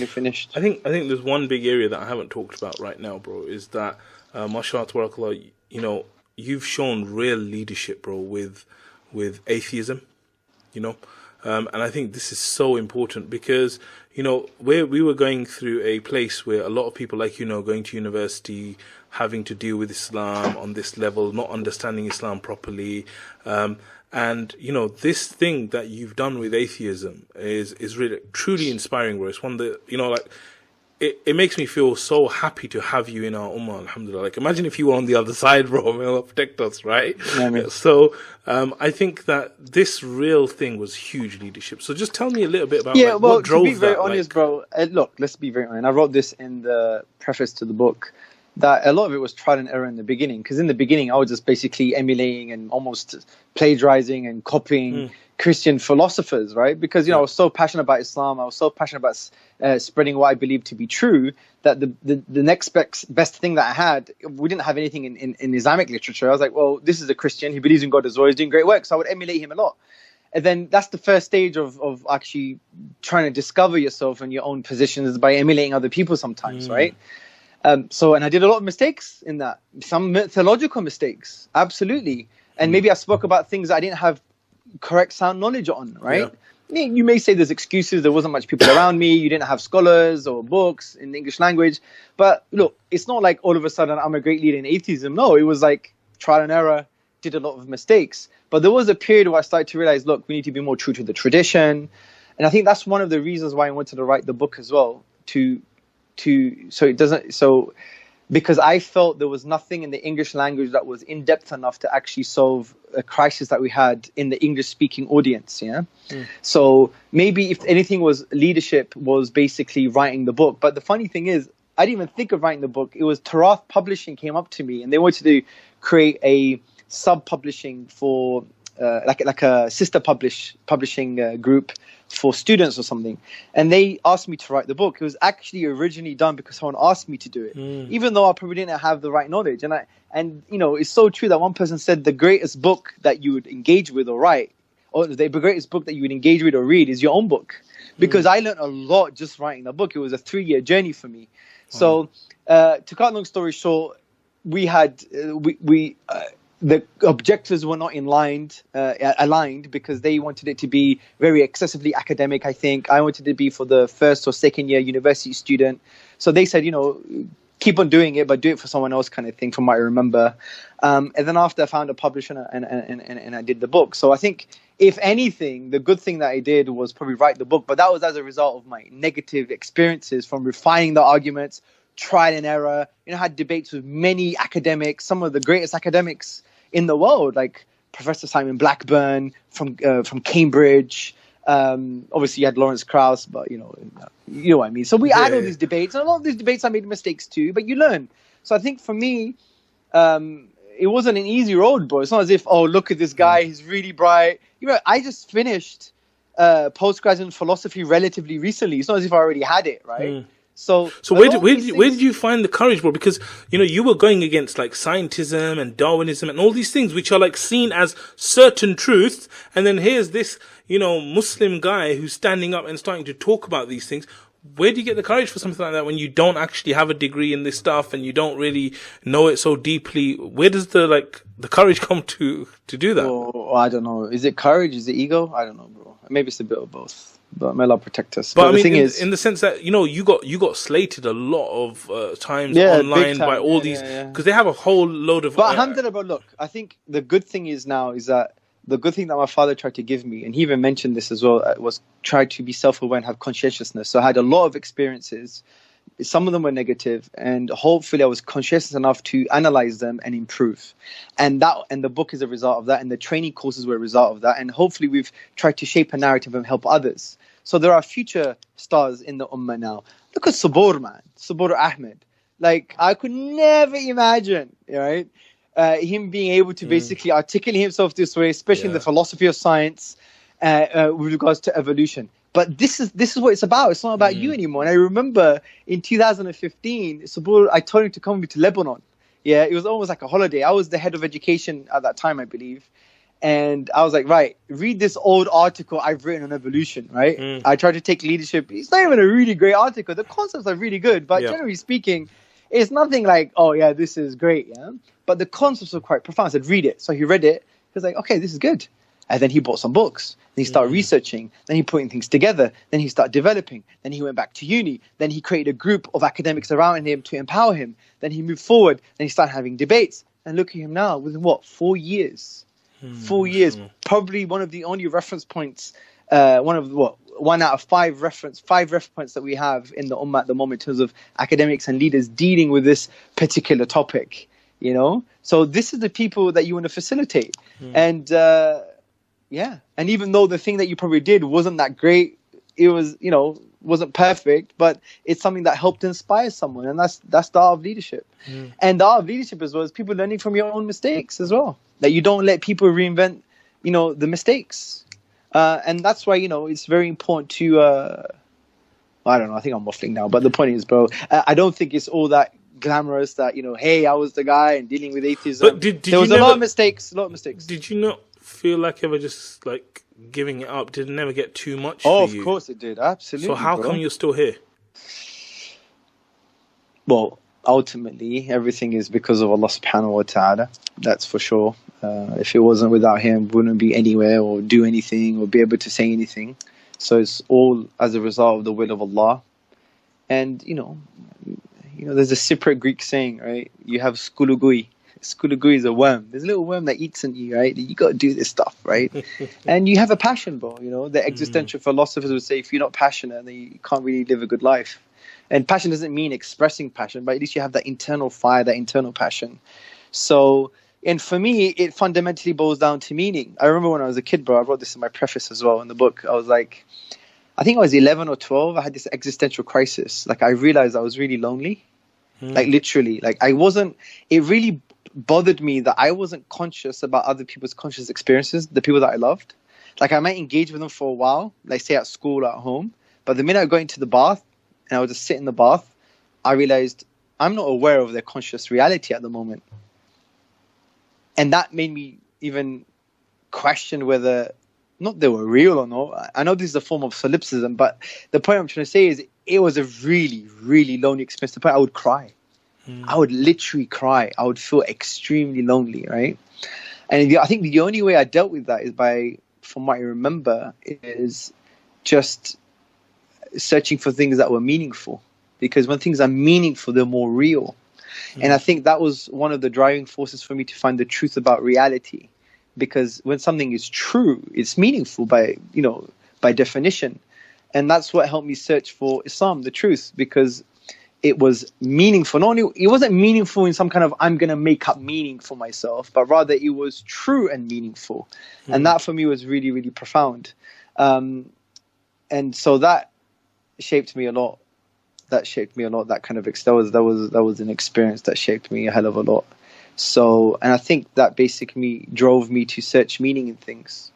you're finished. I think there's one big area that I haven't talked about right now, bro, is that mashaAllah, tabarakAllah, you know, you've shown real leadership, bro, with atheism, you know. And I think this is so important because, you know, we were going through a place where a lot of people, like, you know, going to university, having to deal with Islam on this level, not understanding Islam properly. And, you know, this thing that you've done with atheism is really, truly inspiring, bro. It's one that, you know, like, it makes me feel so happy to have you in our ummah, alhamdulillah. Like, imagine if you were on the other side, bro. May Allah protect us, right? Amen. So, I think that this real thing was huge leadership. So just tell me a little bit about what drove that. To be very honest, bro, look, let's be very honest. I wrote this in the preface to the book, that a lot of it was trial and error in the beginning. Because in the beginning, I was just basically emulating and almost plagiarizing and copying Christian philosophers, right? Because, you know, I was so passionate about Islam, I was so passionate about spreading what I believed to be true, that the next best thing that I had, we didn't have anything in Islamic literature. I was like, well, this is a Christian, he believes in God as well, he's doing great work, so I would emulate him a lot. And then that's the first stage of actually trying to discover yourself and your own positions, by emulating other people sometimes, right? And I did a lot of mistakes in that, some mythological mistakes, absolutely. And maybe I spoke about things that I didn't have correct sound knowledge on, right? You may say there's excuses, there wasn't much people around me, you didn't have scholars or books in the English language, but look, it's not like all of a sudden I'm a great leader in atheism. No, it was like trial and error, did a lot of mistakes, but there was a period where I started to realize, look, we need to be more true to the tradition. And I think that's one of the reasons why I wanted to write the book as well, because I felt there was nothing in the English language that was in-depth enough to actually solve a crisis that we had in the English-speaking audience, yeah? So maybe if anything was leadership, was basically writing the book. But the funny thing is, I didn't even think of writing the book. It was Tarath Publishing came up to me, and they wanted to create a sub-publishing for, like a sister publishing group for students or something, and they asked me to write the book. It was actually originally done because someone asked me to do it, even though I probably didn't have the right knowledge. And you know, it's so true that one person said the greatest book that you would engage with or write, or the greatest book that you would engage with or read, is your own book, because I learned a lot just writing the book. It was a 3-year journey for me. So to cut a long story short, we had the objectives were not aligned, because they wanted it to be very excessively academic, I think. I wanted it to be for the first or second year university student. So they said, you know, keep on doing it, but do it for someone else, kind of thing, from what I remember. And then after I found a publisher and I did the book. So I think, if anything, the good thing that I did was probably write the book, but that was as a result of my negative experiences from refining the arguments, trial and error. You know, I had debates with many academics, some of the greatest academics in the world, like Professor Simon Blackburn from Cambridge. Obviously you had Lawrence Krauss, but you know what I mean. So we had all these debates, and a lot of these debates I made mistakes too, but you learn. So I think for me, it wasn't an easy road, bro. It's not as if, oh, look at this guy, he's really bright. You know, I just finished postgraduate in philosophy relatively recently. It's not as if I already had it, right? So where did you find the courage, bro? Because, you know, you were going against like scientism and Darwinism and all these things which are like seen as certain truths, and then here's this, you know, Muslim guy who's standing up and starting to talk about these things. Where do you get the courage for something like that when you don't actually have a degree in this stuff and you don't really know it so deeply? Where does the courage come to do that? Oh, I don't know. Is it courage? Is it ego? I don't know, bro. Maybe it's a bit of both. But may Allah protect us. But I mean, in the sense that, you know, you got slated a lot of times online by all these, because they have a whole load of. But alhamdulillah, bro, look, I think the good thing is now is that the good thing that my father tried to give me, and he even mentioned this as well, was try to be self-aware and have conscientiousness. So I had a lot of experiences. Some of them were negative, and hopefully I was conscious enough to analyze them and improve. And the book is a result of that, and the training courses were a result of that. And hopefully we've tried to shape a narrative and help others. So there are future stars in the ummah now. Look at Sabur, man. Sabur Ahmed. Like, I could never imagine, right, him being able to basically articulate himself this way, especially in the philosophy of science, with regards to evolution. But this is what it's about. It's not about you anymore. And I remember in 2015, Sabur, I told him to come with me to Lebanon. Yeah, it was almost like a holiday. I was the head of education at that time, I believe. And I was like, right, read this old article I've written on evolution, right? I tried to take leadership. It's not even a really great article. The concepts are really good, but generally speaking, it's nothing like, oh yeah, this is great, yeah. But the concepts are quite profound. I said, read it. So he read it. He was like, okay, this is good. And then he bought some books. Then he started researching. Then he putting things together. Then he started developing. Then he went back to uni. Then he created a group of academics around him to empower him. Then he moved forward. Then he started having debates. And look at him now, within what, 4 years? 4 years, probably one of the only reference points, one out of five reference points that we have in the Ummah at the moment in terms of academics and leaders dealing with this particular topic, you know? So this is the people that you want to facilitate. And and even though the thing that you probably did wasn't that great, it was, you know, wasn't perfect, but it's something that helped inspire someone, and that's the art of leadership. And the art of leadership as well is people learning from your own mistakes as well. That you don't let people reinvent, you know, the mistakes. And that's why, you know, it's very important to, I don't know, I think I'm waffling now, but the point is, bro, I don't think it's all that glamorous that, you know, hey, I was the guy and dealing with atheism. But there was a lot of mistakes. Did you not feel like ever just like giving it up? Did it never get too much for you? Of course it did, absolutely. So how come you're still here? Well, ultimately, everything is because of Allah subhanahu wa ta'ala. That's for sure. If it wasn't without him, we wouldn't be anywhere or do anything or be able to say anything. So it's all as a result of the will of Allah. And, you know, there's a Cypriot Greek saying, right? You have skulugui. Skulugui is a worm. There's a little worm that eats in you, right? You got to do this stuff, right? And you have a passion, bro. You know, the existential philosophers would say, if you're not passionate, then you can't really live a good life. And passion doesn't mean expressing passion, but at least you have that internal fire, that internal passion. So, and for me, it fundamentally boils down to meaning. I remember when I was a kid, bro, I wrote this in my preface as well in the book. I was like, I think I was 11 or 12. I had this existential crisis. Like, I realized I was really lonely. Like, literally. Like, it really bothered me that I wasn't conscious about other people's conscious experiences, the people that I loved. Like, I might engage with them for a while, like, say at school or at home. But the minute I got into the bath, and I would just sit in the bath, I realized I'm not aware of their conscious reality at the moment. And that made me even question whether not they were real or not. I know this is a form of solipsism, but the point I'm trying to say is it was a really, really lonely experience. To the point I would cry. I would literally cry. I would feel extremely lonely, right? And I think the only way I dealt with that is from what I remember, is just searching for things that were meaningful. Because when things are meaningful, they're more real. And I think that was one of the driving forces for me to find the truth about reality. Because when something is true, it's meaningful by definition. And that's what helped me search for Islam, the truth, because it was meaningful. Not only, it wasn't meaningful in some kind of, I'm going to make up meaning for myself, but rather it was true and meaningful. And that for me was really, really profound. And so that shaped me a lot. That kind of, that was an experience that shaped me a hell of a lot. So, and I think that basically drove me to search meaning in things.